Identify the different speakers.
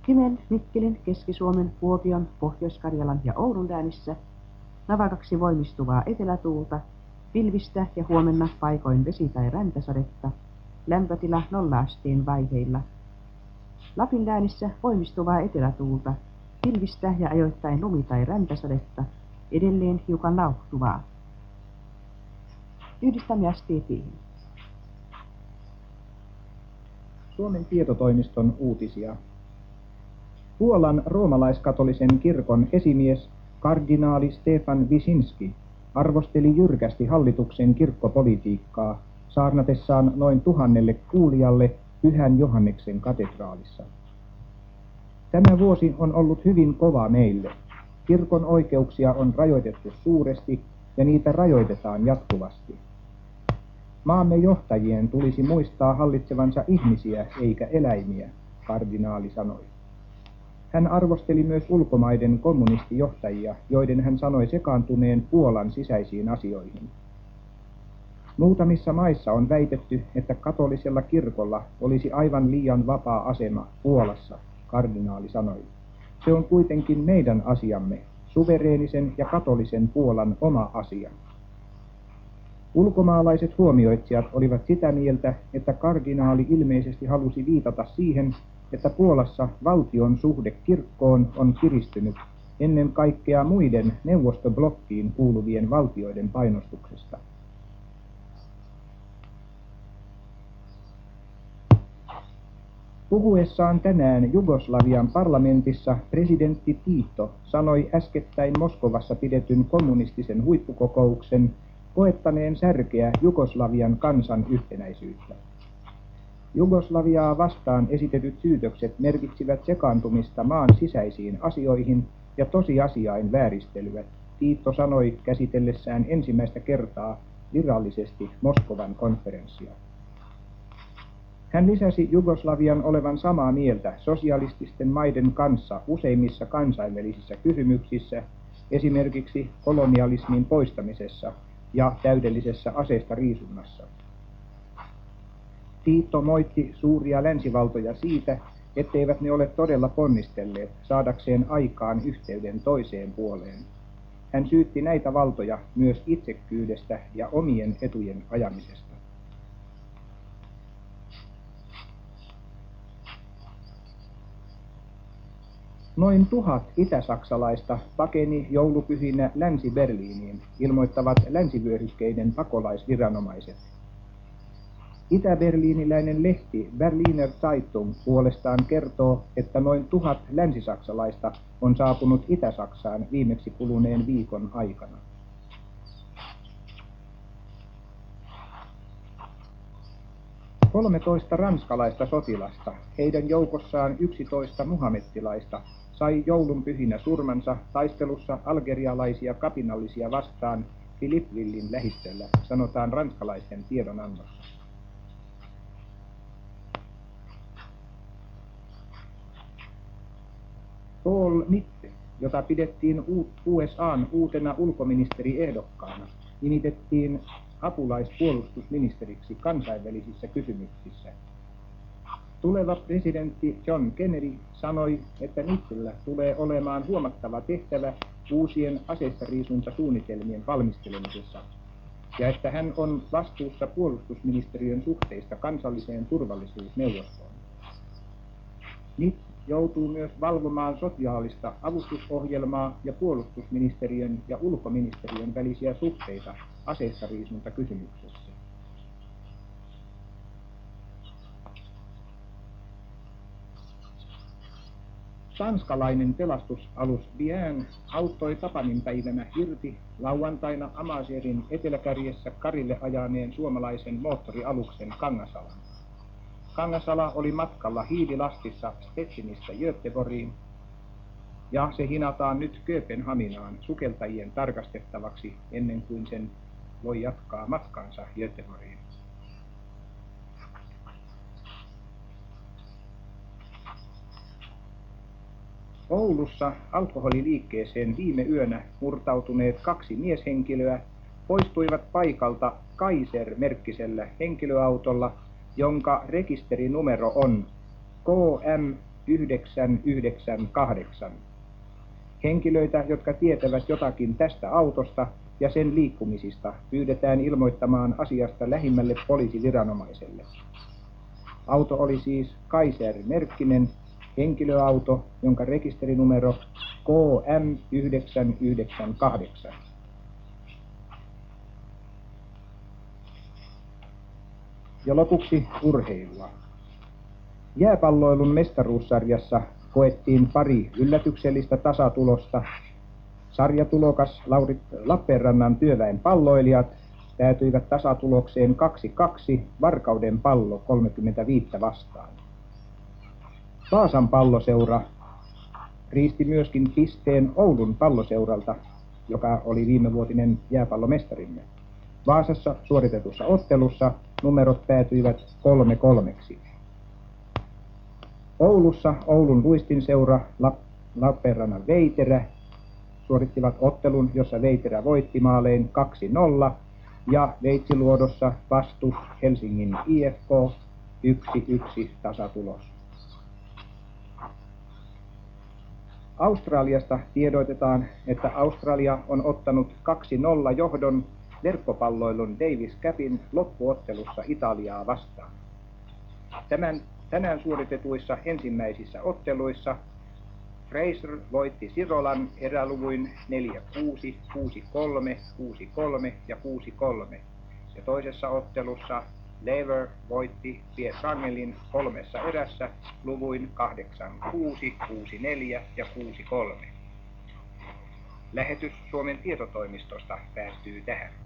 Speaker 1: Kymen, Mikkelin, Keski-Suomen, Kuopion, Pohjois-Karjalan ja Oulun läänissä navakaksi voimistuvaa etelätuulta, pilvistä ja huomenna paikoin vesi- tai räntäsadetta, lämpötila 0 asteen vaiheilla. Lapin läänissä voimistuvaa etelätuulta, pilvistä ja ajoittain lumi- tai räntäsadetta, edelleen hiukan lauhtuvaa. Yhdistämme asteetiin.
Speaker 2: Suomen tietotoimiston uutisia. Puolan roomalaiskatolisen kirkon esimies kardinaali Stefan Wyszynski arvosteli jyrkästi hallituksen kirkkopolitiikkaa saarnatessaan noin 1000 kuulijalle Pyhän Johanneksen katedraalissa. Tämä vuosi on ollut hyvin kova meille. Kirkon oikeuksia on rajoitettu suuresti ja niitä rajoitetaan jatkuvasti. Maamme johtajien tulisi muistaa hallitsevansa ihmisiä eikä eläimiä, kardinaali sanoi. Hän arvosteli myös ulkomaiden kommunistijohtajia, joiden hän sanoi sekaantuneen Puolan sisäisiin asioihin. Muutamissa maissa on väitetty, että katolisella kirkolla olisi aivan liian vapaa asema Puolassa, kardinaali sanoi. Se on kuitenkin meidän asiamme, suvereenisen ja katolisen Puolan oma asia. Ulkomaalaiset huomioitsijat olivat sitä mieltä, että kardinaali ilmeisesti halusi viitata siihen, että Puolassa valtion suhde kirkkoon on kiristynyt ennen kaikkea muiden neuvostoblokkiin kuuluvien valtioiden painostuksesta. Puhuessaan tänään Jugoslavian parlamentissa presidentti Tito sanoi äskettäin Moskovassa pidetyn kommunistisen huippukokouksen koettaneen särkeä Jugoslavian kansan yhtenäisyyttä. Jugoslaviaa vastaan esitetyt syytökset merkitsivät sekaantumista maan sisäisiin asioihin ja tosiasiain vääristelyä, Tito sanoi käsitellessään ensimmäistä kertaa virallisesti Moskovan konferenssia. Hän lisäsi Jugoslavian olevan samaa mieltä sosialististen maiden kanssa useimmissa kansainvälisissä kysymyksissä, esimerkiksi kolonialismin poistamisessa ja täydellisessä aseista riisunnassa. Tito moitti suuria länsivaltoja siitä, etteivät ne ole todella ponnistelleet saadakseen aikaan yhteyden toiseen puoleen. Hän syytti näitä valtoja myös itsekkyydestä ja omien etujen ajamisesta. Noin 1000 itäsaksalaista pakeni joulupyhinä Länsi-Berliiniin, ilmoittavat länsivyöhykkeiden pakolaisviranomaiset. Itä-berliiniläinen lehti Berliner Zeitung puolestaan kertoo, että noin 1000 länsisaksalaista on saapunut Itä-Saksaan viimeksi kuluneen viikon aikana. – 13 ranskalaista sotilasta, heidän joukossaan 11 muhamettilaista, sai joulunpyhinä surmansa taistelussa algerialaisia kapinallisia vastaan Philippevillin lähistöllä, sanotaan ranskalaisten tiedonannossa. Paul Mitte, jota pidettiin USA:n uutena ulkoministeriehdokkaana, nimitettiin apulaispuolustusministeriksi kansainvälisissä kysymyksissä. Tuleva presidentti John Kennedy sanoi, että Mittellä tulee olemaan huomattava tehtävä uusien aseistariisuntasuunnitelmien valmistelemisessa, ja että hän on vastuussa puolustusministeriön suhteista kansalliseen turvallisuusneuvostoon. Mitt joutuu myös valvomaan sosiaalista avustusohjelmaa ja puolustusministeriön ja ulkoministeriön välisiä suhteita aseistariisuntakysymyksessä. Tanskalainen pelastusalus Bien auttoi tapaninpäivänä irti lauantaina Amazerin eteläkärjessä Karille ajaneen suomalaisen moottorialuksen Kangasalan. Kangasala oli matkalla hiililastissa Stettinistä Göteborgiin ja se hinataan nyt Kööpenhaminaan sukeltajien tarkastettavaksi ennen kuin sen voi jatkaa matkansa Göteborgiin. Oulussa alkoholiliikkeeseen viime yönä murtautuneet 2 mieshenkilöä poistuivat paikalta Kaiser-merkkisellä henkilöautolla, jonka rekisterinumero on KM 998. Henkilöitä, jotka tietävät jotakin tästä autosta ja sen liikkumisista, pyydetään ilmoittamaan asiasta lähimmälle poliisiviranomaiselle. Auto oli siis Kaiser-merkkinen henkilöauto, jonka rekisterinumero KM998. Ja lopuksi urheilua. Jääpalloilun mestaruussarjassa koettiin pari yllätyksellistä tasatulosta. Sarjatulokas Lappeenrannan Työväen Palloilijat päätyivät tasatulokseen 2-2, Varkauden Pallo 35 vastaan. Vaasan Palloseura riisti myöskin pisteen Oulun Palloseuralta, joka oli viimevuotinen jääpallomestarimme. Vaasassa suoritetussa ottelussa numerot päätyivät 3-3. Oulussa Oulun luistinseura Lappeenrannan Veiterä suorittivat ottelun, jossa Veiterä voitti maalein 2-0 ja Veitsiluodossa vastus Helsingin IFK 1-1 tasatulos. Australiasta tiedoitetaan, että Australia on ottanut 2-0 johdon verkkopalloilun Davis Cupin loppuottelussa Italiaa vastaan. Tänään suoritetuissa ensimmäisissä otteluissa Fraser voitti Sirolan eräluvuin 4-6, 6-3, 6-3 ja 6-3. Ja toisessa ottelussa Lever voitti Pietrangelin 3 erässä luvuin 8-6, 6-4 ja 6-3. Lähetys Suomen tietotoimistosta päättyy tähän.